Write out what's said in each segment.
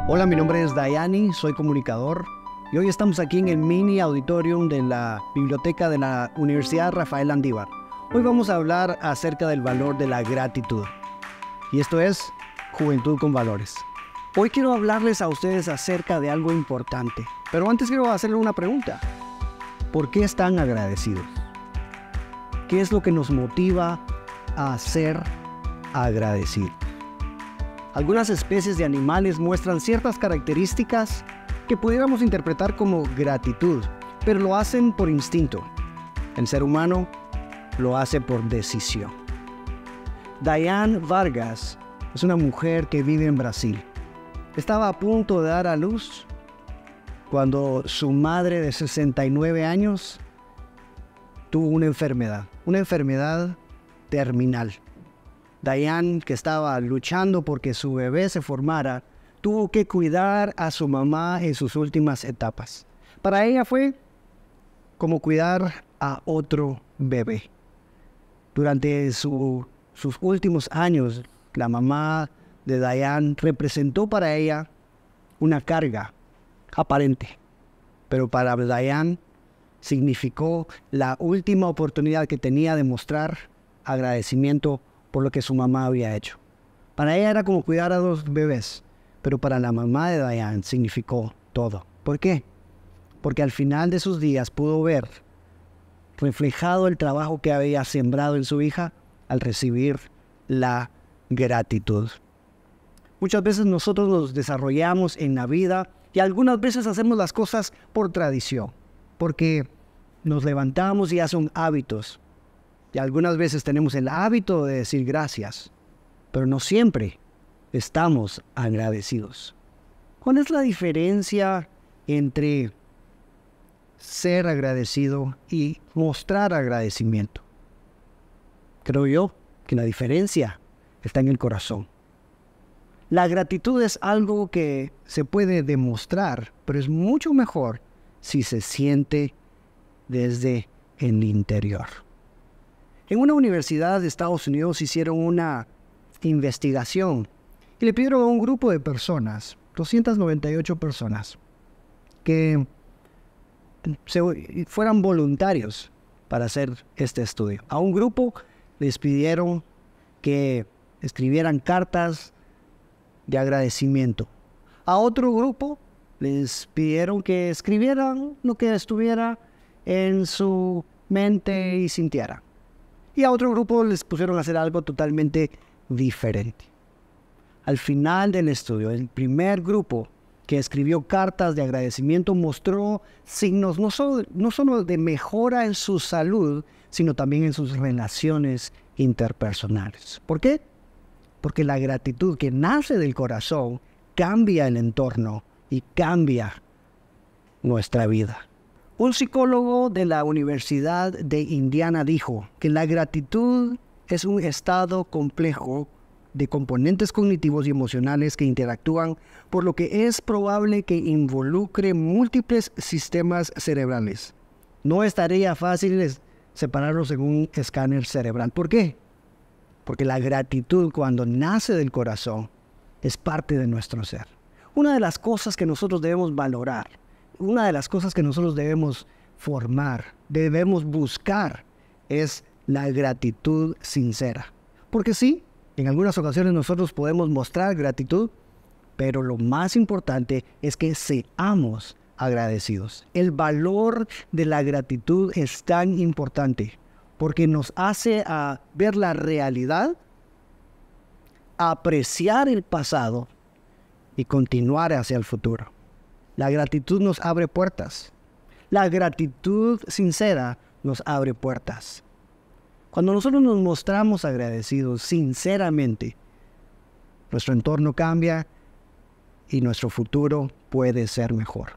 Hola, mi nombre es Dayani, soy comunicador y hoy estamos aquí en el mini auditorium de la biblioteca de la Universidad Rafael Landívar. Hoy vamos a hablar acerca del valor de la gratitud y esto es Juventud con Valores. Hoy quiero hablarles a ustedes acerca de algo importante, pero antes quiero hacerle una pregunta. ¿Por qué están agradecidos? ¿Qué es lo que nos motiva a ser agradecidos? Algunas especies de animales muestran ciertas características que pudiéramos interpretar como gratitud, pero lo hacen por instinto. El ser humano lo hace por decisión. Diane Vargas es una mujer que vive en Brasil. Estaba a punto de dar a luz cuando su madre de 69 años tuvo una enfermedad terminal. Diane, que estaba luchando porque su bebé se formara, tuvo que cuidar a su mamá en sus últimas etapas. Para ella fue como cuidar a otro bebé. Durante sus últimos años, la mamá de Diane representó para ella una carga aparente, pero para Diane significó la última oportunidad que tenía de mostrar agradecimiento por lo que su mamá había hecho. Para ella era como cuidar a dos bebés, pero para la mamá de Diane significó todo. ¿Por qué? Porque al final de sus días pudo ver reflejado el trabajo que había sembrado en su hija al recibir la gratitud. Muchas veces nosotros nos desarrollamos en la vida y algunas veces hacemos las cosas por tradición, porque nos levantamos y ya son hábitos. Y algunas veces tenemos el hábito de decir gracias, pero no siempre estamos agradecidos. ¿Cuál es la diferencia entre ser agradecido y mostrar agradecimiento? Creo yo que la diferencia está en el corazón. La gratitud es algo que se puede demostrar, pero es mucho mejor si se siente desde el interior. En una universidad de Estados Unidos hicieron una investigación y le pidieron a un grupo de personas, 298 personas, que fueran voluntarios para hacer este estudio. A un grupo les pidieron que escribieran cartas de agradecimiento. A otro grupo les pidieron que escribieran lo que estuviera en su mente y sintieran. Y a otro grupo les pusieron a hacer algo totalmente diferente. Al final del estudio, el primer grupo que escribió cartas de agradecimiento mostró signos no solo de mejora en su salud, sino también en sus relaciones interpersonales. ¿Por qué? Porque la gratitud que nace del corazón cambia el entorno y cambia nuestra vida. Un psicólogo de la Universidad de Indiana dijo que la gratitud es un estado complejo de componentes cognitivos y emocionales que interactúan, por lo que es probable que involucre múltiples sistemas cerebrales. No es tarea fácil separarlos en un escáner cerebral. ¿Por qué? Porque la gratitud, cuando nace del corazón, es parte de nuestro ser. Una de las cosas que nosotros debemos valorar, una de las cosas que nosotros debemos formar, debemos buscar, es la gratitud sincera. Porque sí, en algunas ocasiones nosotros podemos mostrar gratitud, pero lo más importante es que seamos agradecidos. El valor de la gratitud es tan importante porque nos hace ver la realidad, apreciar el pasado y continuar hacia el futuro. La gratitud nos abre puertas. La gratitud sincera nos abre puertas. Cuando nosotros nos mostramos agradecidos sinceramente, nuestro entorno cambia y nuestro futuro puede ser mejor.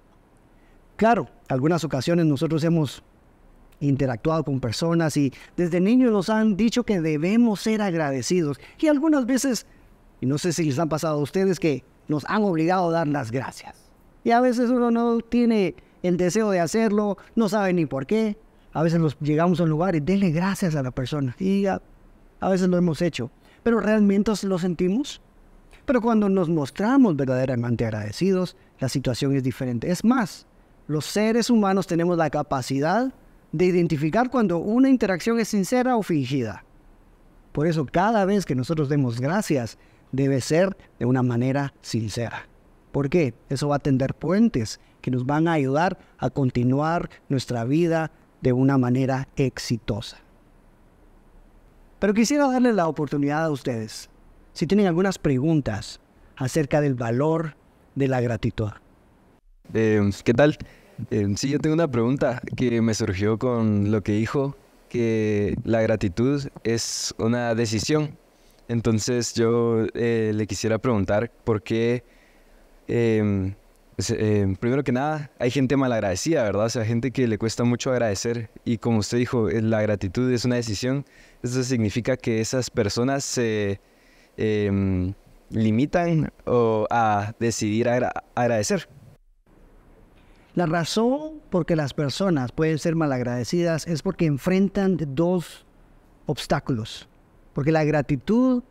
Claro, algunas ocasiones nosotros hemos interactuado con personas y desde niños nos han dicho que debemos ser agradecidos. Y algunas veces, y no sé si les han pasado a ustedes, que nos han obligado a dar las gracias. Y a veces uno no tiene el deseo de hacerlo, no sabe ni por qué. A veces llegamos a un lugar y denle gracias a la persona. Y a veces lo hemos hecho. ¿Pero realmente lo sentimos? Pero cuando nos mostramos verdaderamente agradecidos, la situación es diferente. Es más, los seres humanos tenemos la capacidad de identificar cuando una interacción es sincera o fingida. Por eso, cada vez que nosotros demos gracias, debe ser de una manera sincera. ¿Por qué? Eso va a tender puentes que nos van a ayudar a continuar nuestra vida de una manera exitosa. Pero quisiera darles la oportunidad a ustedes, si tienen algunas preguntas acerca del valor de la gratitud. ¿Qué tal? Sí, yo tengo una pregunta que me surgió con lo que dijo, que la gratitud es una decisión. Entonces yo le quisiera preguntar por qué, primero que nada, hay gente malagradecida, ¿verdad? O sea, gente que le cuesta mucho agradecer y como usted dijo, la gratitud es una decisión. Eso significa que esas personas se limitan a decidir agradecer. La razón por que las personas pueden ser malagradecidas es porque enfrentan dos obstáculos. Porque la gratitud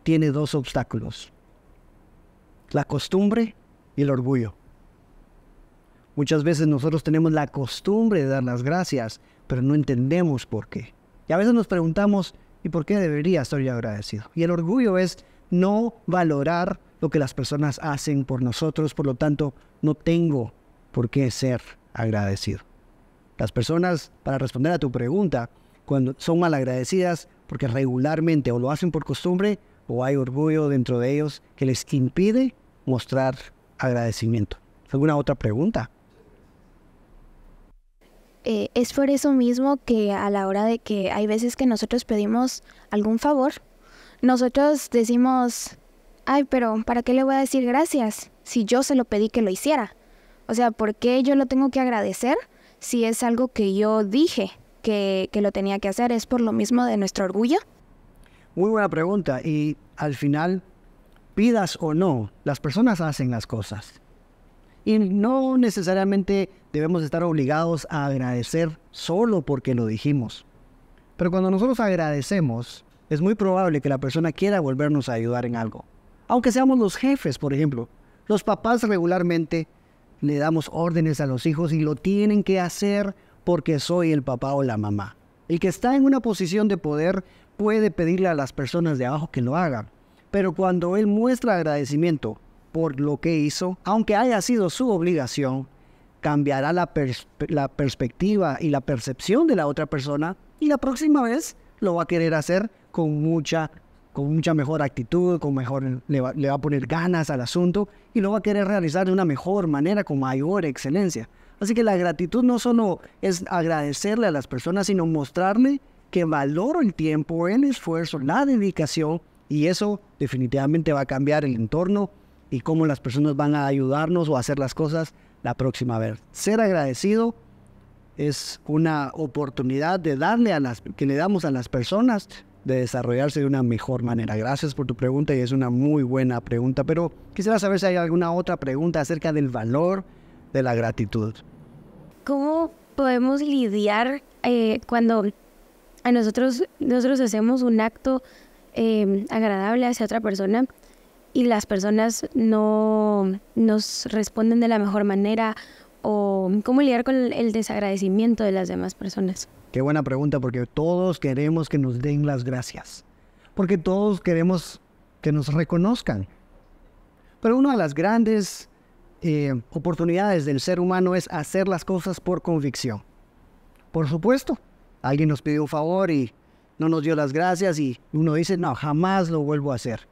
tiene dos obstáculos: la costumbre y el orgullo. Muchas veces nosotros tenemos la costumbre de dar las gracias, pero no entendemos por qué. Y a veces nos preguntamos, ¿y por qué debería estar yo agradecido? Y el orgullo es no valorar lo que las personas hacen por nosotros, por lo tanto, no tengo por qué ser agradecido. Las personas, para responder a tu pregunta, cuando son malagradecidas, porque regularmente o lo hacen por costumbre o hay orgullo dentro de ellos que les impide mostrar agradecimiento. ¿Alguna otra pregunta? Es por eso mismo que a la hora de que hay veces que nosotros pedimos algún favor, nosotros decimos, ay, pero ¿para qué le voy a decir gracias si yo se lo pedí que lo hiciera? O sea, ¿por qué yo lo tengo que agradecer si es algo que yo dije que lo tenía que hacer? ¿Es por lo mismo de nuestro orgullo? Muy buena pregunta. Y al final, pidas o no, las personas hacen las cosas. Y no necesariamente debemos estar obligados a agradecer solo porque lo dijimos. Pero cuando nosotros agradecemos, es muy probable que la persona quiera volvernos a ayudar en algo. Aunque seamos los jefes, por ejemplo. Los papás regularmente le damos órdenes a los hijos y lo tienen que hacer porque soy el papá o la mamá. El que está en una posición de poder puede pedirle a las personas de abajo que lo hagan. Pero cuando él muestra agradecimiento por lo que hizo, aunque haya sido su obligación, cambiará la perspectiva y la percepción de la otra persona y la próxima vez lo va a querer hacer con mucha mejor actitud, le va a poner ganas al asunto y lo va a querer realizar de una mejor manera, con mayor excelencia. Así que la gratitud no solo es agradecerle a las personas, sino mostrarle que valoro el tiempo, el esfuerzo, la dedicación, y eso definitivamente va a cambiar el entorno y cómo las personas van a ayudarnos o a hacer las cosas la próxima vez. Ser agradecido es una oportunidad de que le damos a las personas de desarrollarse de una mejor manera. Gracias por tu pregunta y es una muy buena pregunta, pero quisiera saber si hay alguna otra pregunta acerca del valor de la gratitud. ¿Cómo podemos lidiar cuando a nosotros hacemos un acto agradable hacia otra persona y las personas no nos responden de la mejor manera? ¿O cómo lidiar con el desagradecimiento de las demás personas? Qué buena pregunta, porque todos queremos que nos den las gracias. Porque todos queremos que nos reconozcan. Pero una de las grandes oportunidades del ser humano es hacer las cosas por convicción. Por supuesto, alguien nos pidió un favor y no nos dio las gracias y uno dice, no, jamás lo vuelvo a hacer.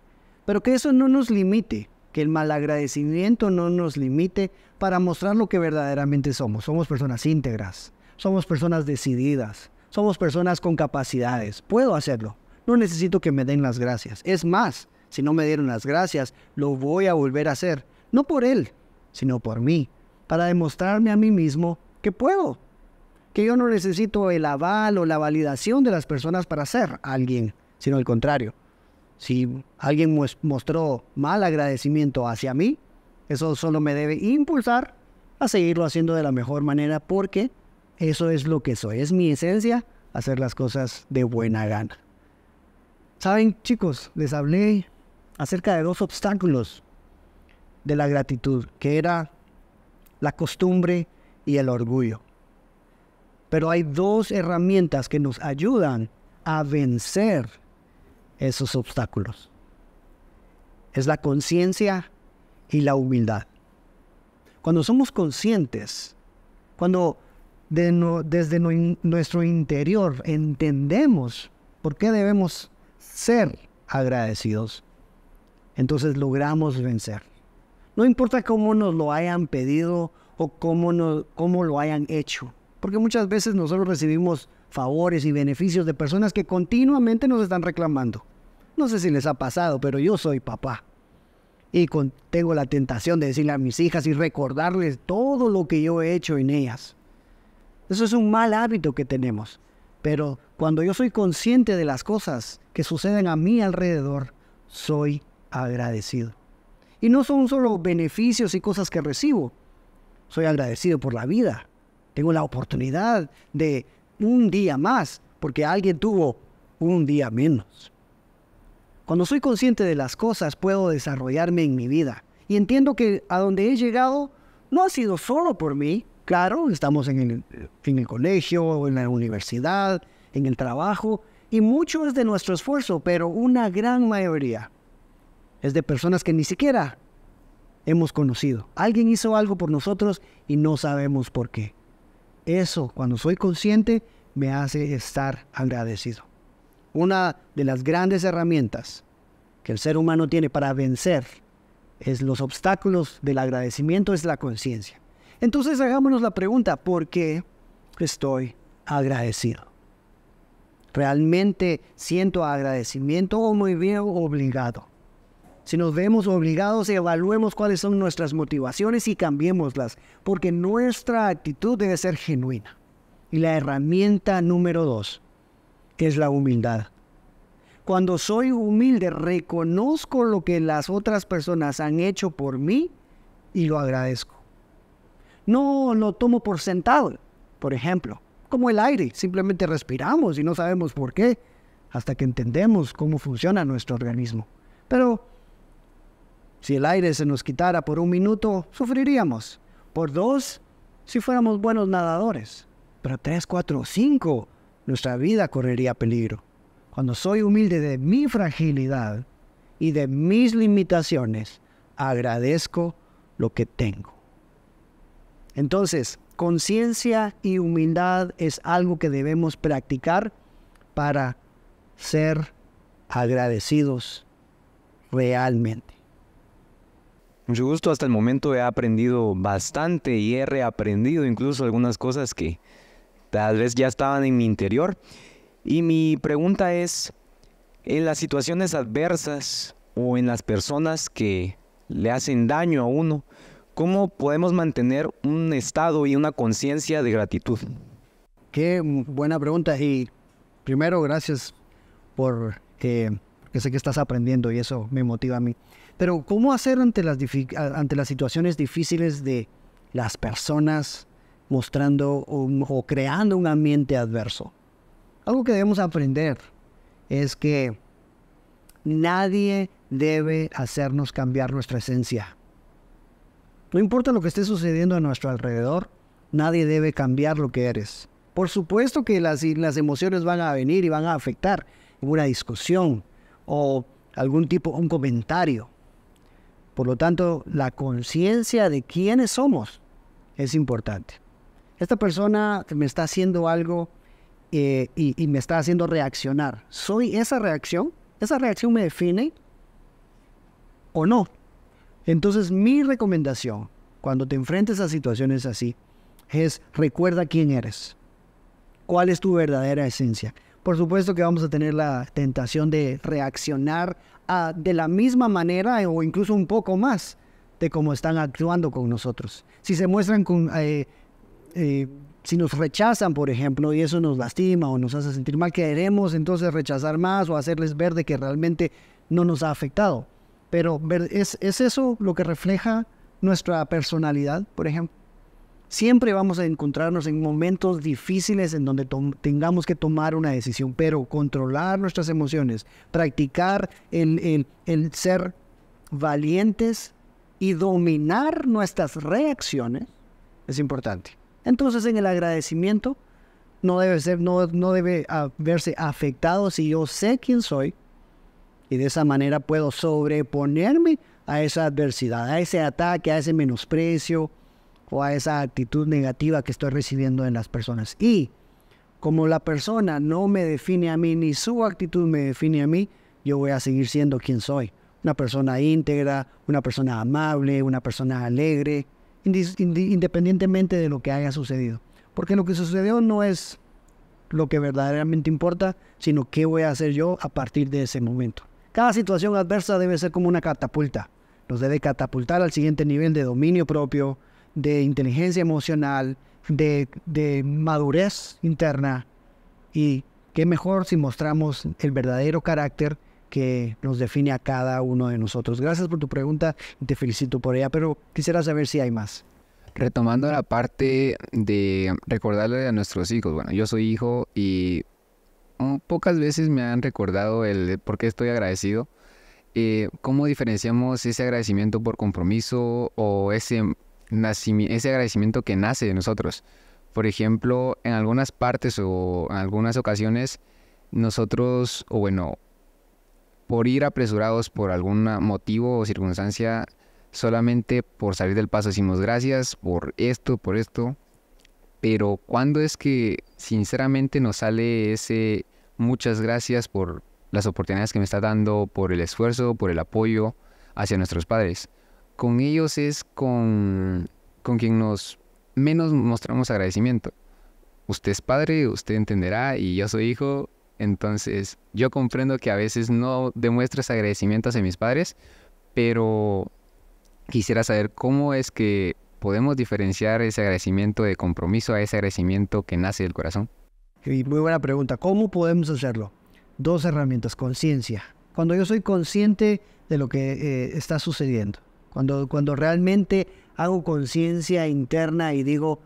Pero que eso no nos limite, que el malagradecimiento no nos limite para mostrar lo que verdaderamente somos. Somos personas íntegras. Somos personas decididas, somos personas con capacidades. Puedo hacerlo, no necesito que me den las gracias. Es más, si no me dieron las gracias, lo voy a volver a hacer. No por él, sino por mí, para demostrarme a mí mismo que puedo. Que yo no necesito el aval o la validación de las personas para ser alguien, sino al contrario. Si alguien mostró mal agradecimiento hacia mí, eso solo me debe impulsar a seguirlo haciendo de la mejor manera, porque eso es lo que soy, es mi esencia, hacer las cosas de buena gana. Saben, chicos, les hablé acerca de 2 obstáculos de la gratitud, que era la costumbre y el orgullo. Pero hay 2 herramientas que nos ayudan a vencer esos obstáculos. Es la conciencia y la humildad. Cuando somos conscientes, cuando desde nuestro interior entendemos por qué debemos ser agradecidos, entonces logramos vencer. No importa cómo nos lo hayan pedido o cómo lo hayan hecho, porque muchas veces nosotros recibimos favores y beneficios de personas que continuamente nos están reclamando. No sé si les ha pasado, pero yo soy papá. Y tengo la tentación de decirle a mis hijas y recordarles todo lo que yo he hecho en ellas. Eso es un mal hábito que tenemos. Pero cuando yo soy consciente de las cosas que suceden a mi alrededor, soy agradecido. Y no son solo beneficios y cosas que recibo. Soy agradecido por la vida. Tengo la oportunidad de un día más, porque alguien tuvo un día menos. Cuando soy consciente de las cosas, puedo desarrollarme en mi vida. Y entiendo que a donde he llegado no ha sido solo por mí. Claro, estamos en el colegio, en la universidad, en el trabajo, y mucho es de nuestro esfuerzo, pero una gran mayoría es de personas que ni siquiera hemos conocido. Alguien hizo algo por nosotros y no sabemos por qué. Eso, cuando soy consciente, me hace estar agradecido. Una de las grandes herramientas que el ser humano tiene para vencer los obstáculos del agradecimiento es la conciencia. Entonces hagámonos la pregunta, ¿por qué estoy agradecido? ¿Realmente siento agradecimiento o me veo obligado? Si nos vemos obligados, evaluemos cuáles son nuestras motivaciones y cambiémoslas, porque nuestra actitud debe ser genuina. Y la herramienta número 2 es la humildad. Cuando soy humilde, reconozco lo que las otras personas han hecho por mí y lo agradezco. No lo tomo por sentado, por ejemplo, como el aire. Simplemente respiramos y no sabemos por qué, hasta que entendemos cómo funciona nuestro organismo. Pero si el aire se nos quitara por 1 minuto, sufriríamos. Por 2, si fuéramos buenos nadadores. Pero 3, 4, 5, nuestra vida correría peligro. Cuando soy humilde de mi fragilidad y de mis limitaciones, agradezco lo que tengo. Entonces, conciencia y humildad es algo que debemos practicar para ser agradecidos realmente. Mucho gusto, hasta el momento he aprendido bastante y he reaprendido incluso algunas cosas que tal vez ya estaban en mi interior. Y mi pregunta es, en las situaciones adversas o en las personas que le hacen daño a uno, ¿cómo podemos mantener un estado y una conciencia de gratitud? Qué buena pregunta, y primero gracias porque sé que estás aprendiendo y eso me motiva a mí. Pero ¿cómo hacer ante las situaciones difíciles de las personas mostrando o creando un ambiente adverso? Algo que debemos aprender es que nadie debe hacernos cambiar nuestra esencia. No importa lo que esté sucediendo a nuestro alrededor, nadie debe cambiar lo que eres. Por supuesto que las emociones van a venir y van a afectar en una discusión o un comentario. Por lo tanto, la conciencia de quiénes somos es importante. Esta persona me está haciendo algo y me está haciendo reaccionar. ¿Soy esa reacción? ¿Esa reacción me define o no? Entonces, mi recomendación, cuando te enfrentes a situaciones así, es recuerda quién eres. ¿Cuál es tu verdadera esencia? Por supuesto que vamos a tener la tentación de reaccionar de la misma manera o incluso un poco más de cómo están actuando con nosotros. Si se muestran si nos rechazan, por ejemplo, y eso nos lastima o nos hace sentir mal, queremos entonces rechazar más o hacerles ver de que realmente no nos ha afectado. Pero ¿es eso lo que refleja nuestra personalidad, por ejemplo? Siempre vamos a encontrarnos en momentos difíciles en donde tengamos que tomar una decisión, pero controlar nuestras emociones, practicar el ser valientes y dominar nuestras reacciones es importante. Entonces, en el agradecimiento no debe verse afectado si yo sé quién soy y de esa manera puedo sobreponerme a esa adversidad, a ese ataque, a ese menosprecio o a esa actitud negativa que estoy recibiendo en las personas. Y como la persona no me define a mí, ni su actitud me define a mí, yo voy a seguir siendo quien soy. Una persona íntegra, una persona amable, una persona alegre, independientemente de lo que haya sucedido. Porque lo que sucedió no es lo que verdaderamente importa, sino qué voy a hacer yo a partir de ese momento. Cada situación adversa debe ser como una catapulta. Nos debe catapultar al siguiente nivel de dominio propio, de inteligencia emocional, de madurez interna. Y qué mejor si mostramos el verdadero carácter que nos define a cada uno de nosotros. Gracias por tu pregunta y te felicito por ella, pero quisiera saber si hay más. Retomando la parte de recordarle a nuestros hijos. Bueno, yo soy hijo y pocas veces me han recordado el por qué estoy agradecido. ¿Cómo diferenciamos ese agradecimiento por compromiso o ese agradecimiento que nace de nosotros? Por ejemplo, en algunas partes o en algunas ocasiones, nosotros, por ir apresurados por algún motivo o circunstancia, solamente por salir del paso decimos gracias por esto, pero ¿cuándo es que sinceramente nos sale ese muchas gracias por las oportunidades que me está dando, por el esfuerzo, por el apoyo hacia nuestros padres? Con ellos es con quien nos menos mostramos agradecimiento. Usted es padre, usted entenderá, y yo soy hijo, entonces yo comprendo que a veces no demuestro agradecimiento hacia mis padres, pero quisiera saber cómo es que podemos diferenciar ese agradecimiento de compromiso a ese agradecimiento que nace del corazón. Y muy buena pregunta. ¿Cómo podemos hacerlo? 2 herramientas. Conciencia. Cuando yo soy consciente de lo que está sucediendo. Cuando realmente hago conciencia interna y digo,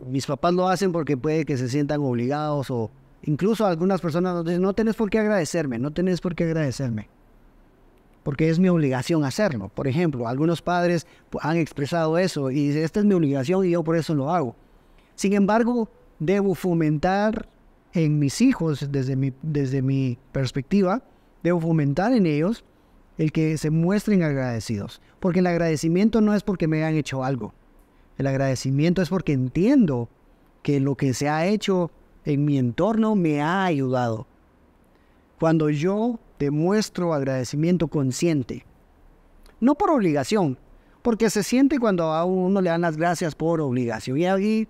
mis papás lo hacen porque puede que se sientan obligados, o incluso algunas personas nos dicen, no tenés por qué agradecerme, porque es mi obligación hacerlo. Por ejemplo, algunos padres han expresado eso y dicen, esta es mi obligación y yo por eso lo hago. Sin embargo, debo fomentar en mis hijos, desde mi perspectiva, debo fomentar en ellos el que se muestren agradecidos. Porque el agradecimiento no es porque me hayan hecho algo. El agradecimiento es porque entiendo que lo que se ha hecho en mi entorno me ha ayudado. Cuando yo demuestro agradecimiento consciente, no por obligación, porque se siente cuando a uno le dan las gracias por obligación. Y ahí,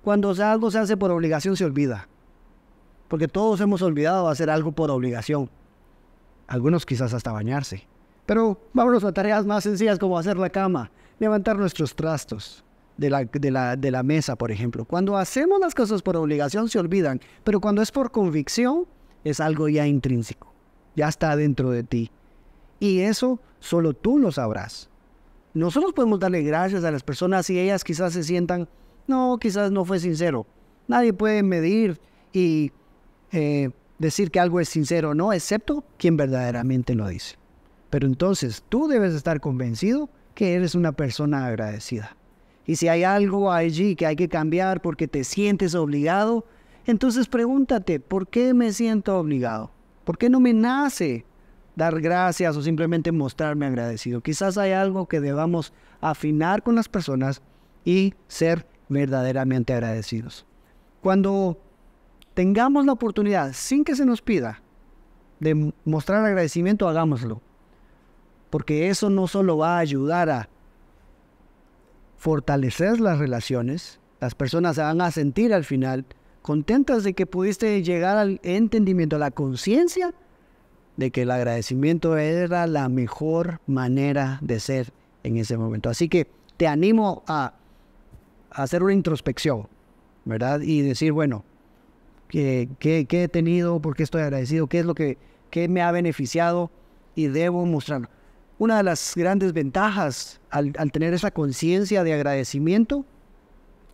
cuando algo se hace por obligación, se olvida. Porque todos hemos olvidado hacer algo por obligación. Algunos quizás hasta bañarse. Pero vámonos a tareas más sencillas como hacer la cama, levantar nuestros trastos de la mesa, por ejemplo. Cuando hacemos las cosas por obligación se olvidan, pero cuando es por convicción es algo ya intrínseco, ya está dentro de ti. Y eso solo tú lo sabrás. Nosotros podemos darle gracias a las personas y ellas quizás se sientan, no, quizás no fue sincero. Nadie puede medir y decir que algo es sincero o no, excepto quien verdaderamente lo dice. Pero entonces tú debes estar convencido que eres una persona agradecida. Y si hay algo allí que hay que cambiar porque te sientes obligado, entonces pregúntate, ¿por qué me siento obligado? ¿Por qué no me nace dar gracias o simplemente mostrarme agradecido? Quizás hay algo que debamos afinar con las personas y ser verdaderamente agradecidos. Cuando tengamos la oportunidad, sin que se nos pida, de mostrar agradecimiento, hagámoslo. Porque eso no solo va a ayudar a fortalecer las relaciones, las personas se van a sentir al final contentas de que pudiste llegar al entendimiento, a la conciencia de que el agradecimiento era la mejor manera de ser en ese momento. Así que te animo a hacer una introspección, ¿verdad? Y decir, bueno, ¿qué he tenido? ¿Por qué estoy agradecido? ¿Qué es lo que me ha beneficiado? Y debo mostrarlo. Una de las grandes ventajas al tener esa conciencia de agradecimiento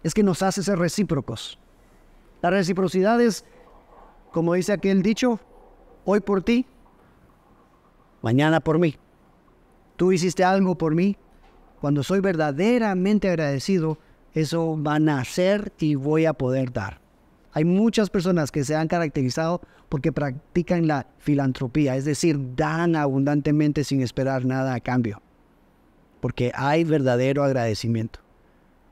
es que nos hace ser recíprocos. La reciprocidad es, como dice aquel dicho, hoy por ti, mañana por mí. Tú hiciste algo por mí. Cuando soy verdaderamente agradecido, eso va a nacer y voy a poder dar. Hay muchas personas que se han caracterizado porque practican la filantropía, es decir, dan abundantemente sin esperar nada a cambio, porque hay verdadero agradecimiento.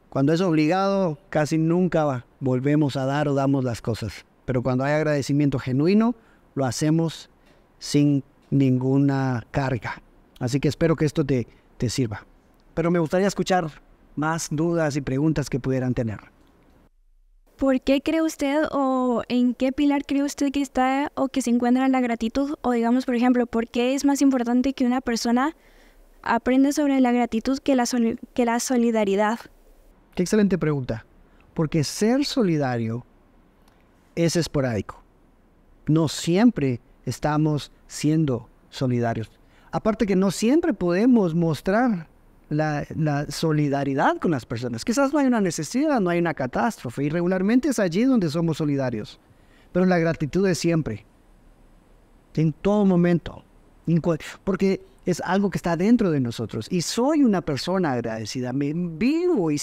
Cuando es obligado, casi nunca volvemos a dar o damos las cosas, pero cuando hay agradecimiento genuino, lo hacemos sin ninguna carga. Así que espero que esto te sirva. Pero me gustaría escuchar más dudas y preguntas que pudieran tener. ¿Por qué cree usted o en qué pilar cree usted que está o que se encuentra la gratitud? O digamos, por ejemplo, ¿por qué es más importante que una persona aprenda sobre la gratitud que la solidaridad? Qué excelente pregunta. Porque ser solidario es esporádico. No siempre estamos siendo solidarios. Aparte que no siempre podemos mostrar la solidaridad con las personas. Quizás no hay una necesidad, no hay una catástrofe, y regularmente es allí donde somos solidarios. Pero la gratitud es siempre, en todo momento, porque es algo que está dentro de nosotros. Y soy una persona agradecida, vivo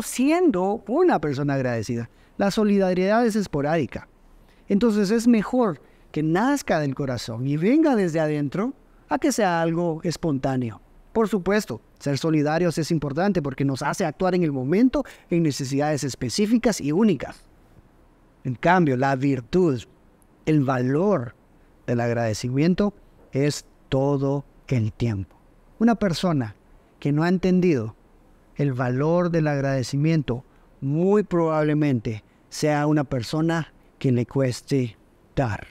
siendo una persona agradecida. La solidaridad es esporádica. Entonces es mejor que nazca del corazón y venga desde adentro a que sea algo espontáneo. Por supuesto, ser solidarios es importante porque nos hace actuar en el momento en necesidades específicas y únicas. En cambio, la virtud, el valor del agradecimiento es todo el tiempo. Una persona que no ha entendido el valor del agradecimiento muy probablemente sea una persona que le cueste dar.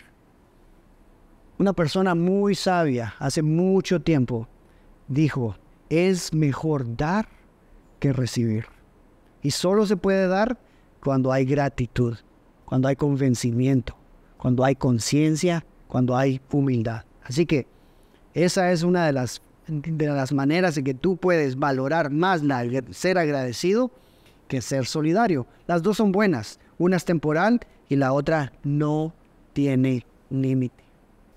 Una persona muy sabia hace mucho tiempo dijo, es mejor dar que recibir. Y solo se puede dar cuando hay gratitud, cuando hay convencimiento, cuando hay conciencia, cuando hay humildad. Así que esa es una de las maneras en que tú puedes valorar más ser agradecido que ser solidario. Las dos son buenas, una es temporal y la otra no tiene límite.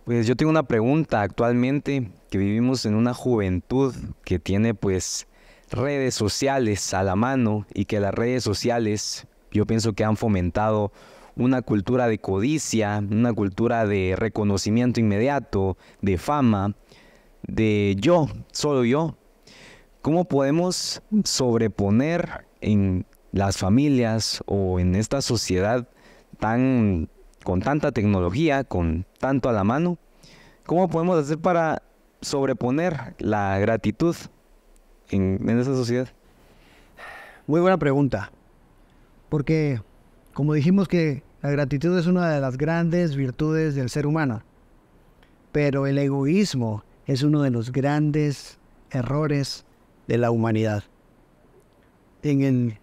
Pues yo tengo una pregunta. Actualmente que vivimos en una juventud que tiene pues redes sociales a la mano y que las redes sociales yo pienso que han fomentado una cultura de codicia, una cultura de reconocimiento inmediato, de fama, de yo, solo yo. ¿Cómo podemos sobreponer en las familias o en esta sociedad con tanta tecnología, con tanto a la mano? ¿Cómo podemos hacer para sobreponer la gratitud en esa sociedad? Muy buena pregunta, porque como dijimos que la gratitud es una de las grandes virtudes del ser humano, pero el egoísmo es uno de los grandes errores de la humanidad. En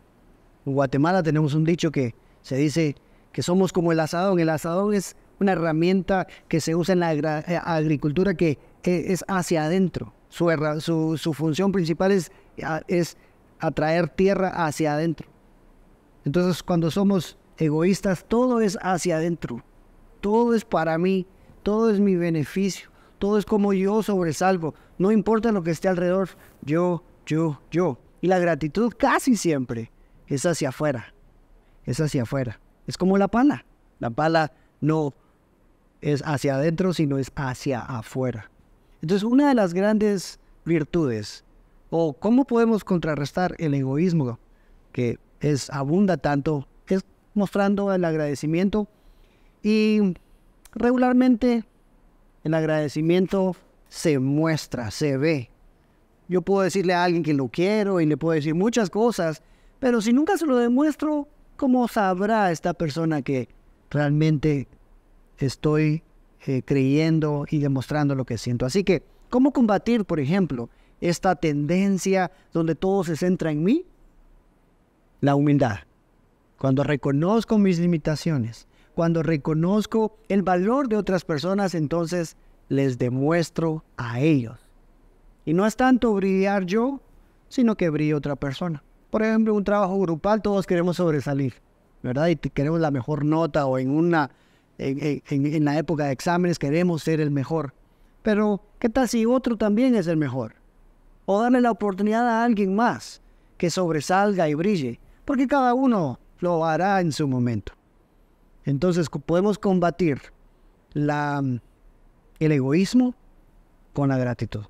Guatemala tenemos un dicho que se dice que somos como el asadón. El asadón es una herramienta que se usa en la agricultura que es hacia adentro. Su función principal es atraer tierra hacia adentro. Entonces, cuando somos egoístas, todo es hacia adentro. Todo es para mí, todo es mi beneficio, todo es como yo sobresalgo. No importa lo que esté alrededor, yo. Y la gratitud casi siempre es hacia afuera. Es hacia afuera. Es como la pala. La pala no es hacia adentro, sino es hacia afuera. Entonces, una de las grandes virtudes, o cómo podemos contrarrestar el egoísmo que abunda tanto, es mostrando el agradecimiento. Y regularmente el agradecimiento se muestra, se ve. Yo puedo decirle a alguien que lo quiero y le puedo decir muchas cosas, pero si nunca se lo demuestro, ¿cómo sabrá esta persona que realmente estoy creyendo y demostrando lo que siento? Así que, ¿cómo combatir, por ejemplo, esta tendencia donde todo se centra en mí? La humildad. Cuando reconozco mis limitaciones, cuando reconozco el valor de otras personas, entonces les demuestro a ellos. Y no es tanto brillar yo, sino que brille otra persona. Por ejemplo, un trabajo grupal, todos queremos sobresalir, ¿verdad? Y queremos la mejor nota, o en la época de exámenes queremos ser el mejor. Pero, ¿qué tal si otro también es el mejor? O darle la oportunidad a alguien más que sobresalga y brille, porque cada uno lo hará en su momento. Entonces, podemos combatir el egoísmo con la gratitud.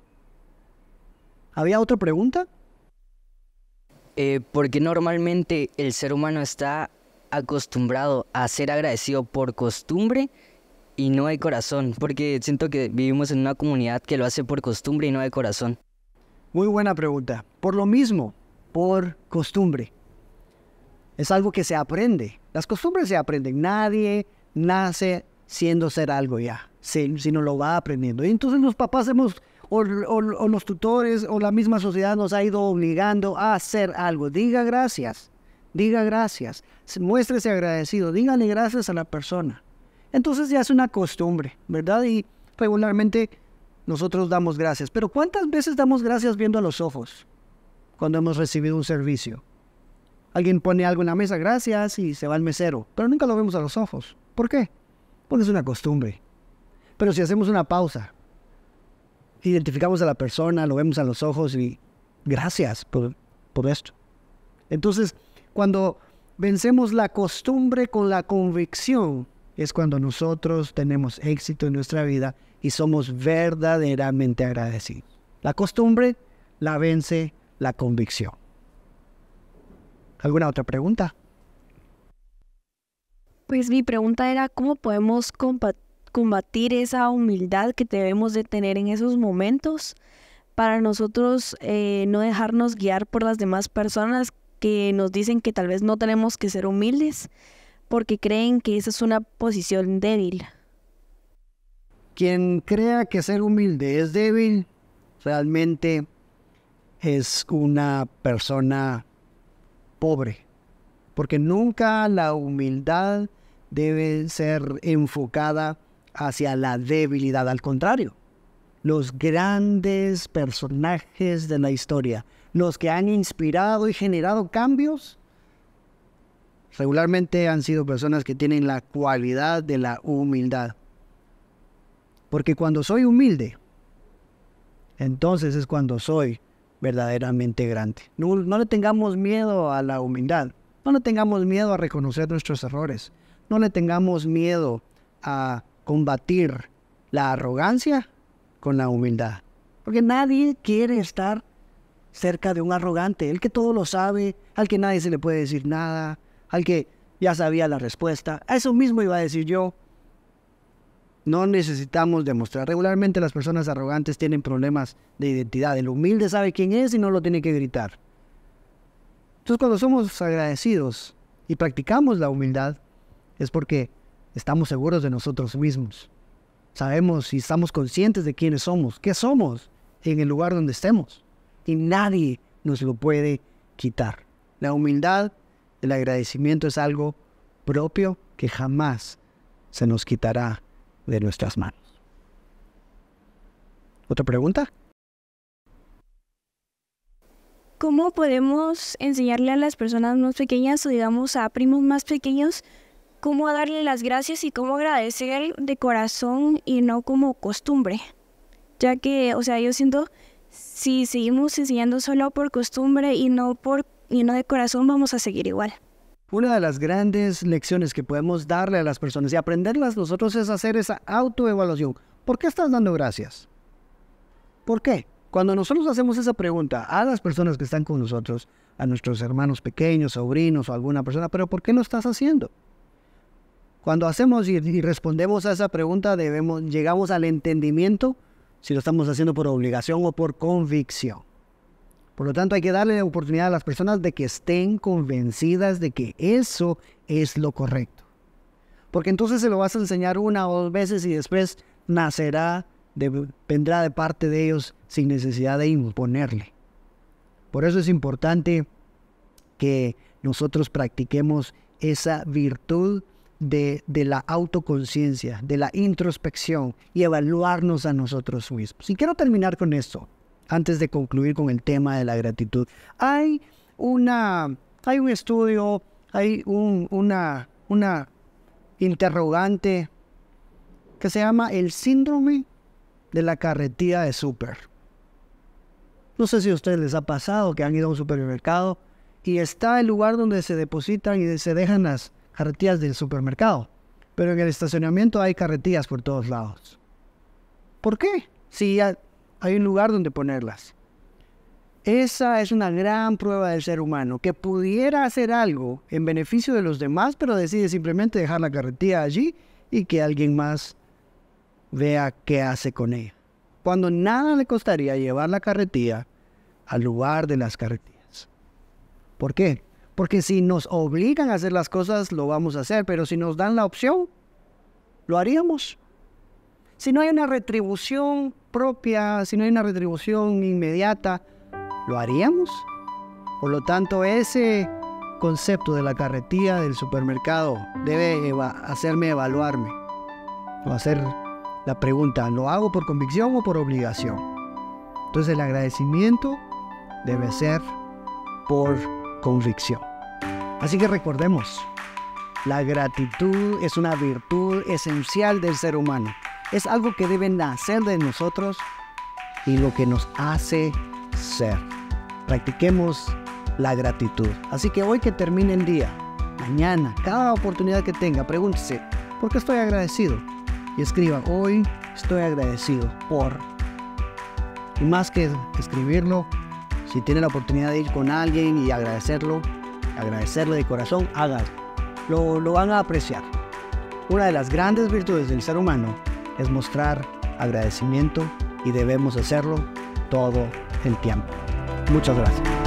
¿Había otra pregunta? Porque normalmente el ser humano está acostumbrado a ser agradecido por costumbre y no de corazón, porque siento que vivimos en una comunidad que lo hace por costumbre y no de corazón. Muy buena pregunta. Por lo mismo, por costumbre. Es algo que se aprende. Las costumbres se aprenden. Nadie nace siendo ser algo ya, sino lo va aprendiendo. Y entonces los papás o los tutores o la misma sociedad nos ha ido obligando a hacer algo. Diga gracias, muéstrese agradecido, dígale gracias a la persona. Entonces ya es una costumbre, ¿verdad? Y regularmente nosotros damos gracias. Pero ¿cuántas veces damos gracias viendo a los ojos cuando hemos recibido un servicio? Alguien pone algo en la mesa, gracias, y se va al mesero, pero nunca lo vemos a los ojos. ¿Por qué? Porque es una costumbre. Pero si hacemos una pausa, identificamos a la persona, lo vemos a los ojos y gracias por esto. Entonces, cuando vencemos la costumbre con la convicción, es cuando nosotros tenemos éxito en nuestra vida y somos verdaderamente agradecidos. La costumbre la vence la convicción. ¿Alguna otra pregunta? Pues mi pregunta era cómo podemos combatir esa humildad que debemos de tener en esos momentos para nosotros no dejarnos guiar por las demás personas que nos dicen que tal vez no tenemos que ser humildes porque creen que esa es una posición débil. Quien crea que ser humilde es débil, realmente es una persona pobre, porque nunca la humildad debe ser enfocada hacia la debilidad. Al contrario, los grandes personajes de la historia, los que han inspirado y generado cambios, regularmente han sido personas que tienen la cualidad de la humildad. Porque cuando soy humilde, entonces es cuando soy verdaderamente grande. No le tengamos miedo a la humildad. No le tengamos miedo a reconocer nuestros errores. No le tengamos miedo a combatir la arrogancia con la humildad. Porque nadie quiere estar cerca de un arrogante, el que todo lo sabe, al que nadie se le puede decir nada, al que ya sabía la respuesta. A eso mismo iba a decir yo. No necesitamos demostrar. Regularmente las personas arrogantes tienen problemas de identidad. El humilde sabe quién es y no lo tiene que gritar. Entonces, cuando somos agradecidos y practicamos la humildad, es porque estamos seguros de nosotros mismos. Sabemos y estamos conscientes de quiénes somos, qué somos en el lugar donde estemos. Y nadie nos lo puede quitar. La humildad, el agradecimiento es algo propio que jamás se nos quitará de nuestras manos. ¿Otra pregunta? ¿Cómo podemos enseñarle a las personas más pequeñas o digamos a primos más pequeños cómo darle las gracias y cómo agradecer de corazón y no como costumbre? Ya que, yo siento, si seguimos enseñando solo por costumbre y no de corazón, vamos a seguir igual. Una de las grandes lecciones que podemos darle a las personas y aprenderlas nosotros es hacer esa autoevaluación. ¿Por qué estás dando gracias? ¿Por qué? Cuando nosotros hacemos esa pregunta a las personas que están con nosotros, a nuestros hermanos pequeños, sobrinos o alguna persona, ¿pero por qué lo estás haciendo? Cuando hacemos y respondemos a esa pregunta, llegamos al entendimiento si lo estamos haciendo por obligación o por convicción. Por lo tanto, hay que darle la oportunidad a las personas de que estén convencidas de que eso es lo correcto. Porque entonces se lo vas a enseñar una o dos veces y después vendrá de parte de ellos sin necesidad de imponerle. Por eso es importante que nosotros practiquemos esa virtud de la autoconciencia, de la introspección y evaluarnos a nosotros mismos. Y quiero terminar con esto, antes de concluir con el tema de la gratitud. Hay hay un estudio, hay una interrogante que se llama el síndrome de la carretilla de súper. No sé si a ustedes les ha pasado que han ido a un supermercado y está el lugar donde se depositan y se dejan las carretillas del supermercado, pero en el estacionamiento hay carretillas por todos lados. ¿Por qué? Si ya hay un lugar donde ponerlas. Esa es una gran prueba del ser humano, que pudiera hacer algo en beneficio de los demás, pero decide simplemente dejar la carretilla allí y que alguien más vea qué hace con ella. Cuando nada le costaría llevar la carretilla al lugar de las carretillas. ¿Por qué? Porque si nos obligan a hacer las cosas, lo vamos a hacer, pero si nos dan la opción, lo haríamos. Si no hay una retribución propia, si no hay una retribución inmediata, ¿lo haríamos? Por lo tanto, ese concepto de la carretilla del supermercado debe hacerme evaluarme. O hacer la pregunta, ¿lo hago por convicción o por obligación? Entonces el agradecimiento debe ser por convicción. Así que recordemos, la gratitud es una virtud esencial del ser humano. Es algo que debe nacer de nosotros y lo que nos hace ser. Practiquemos la gratitud. Así que hoy que termine el día, mañana, cada oportunidad que tenga, pregúntese, ¿por qué estoy agradecido? Y escriba, hoy estoy agradecido por. Y más que escribirlo, si tiene la oportunidad de ir con alguien y agradecerle de corazón, hágalo. Lo van a apreciar. Una de las grandes virtudes del ser humano es mostrar agradecimiento y debemos hacerlo todo el tiempo. Muchas gracias.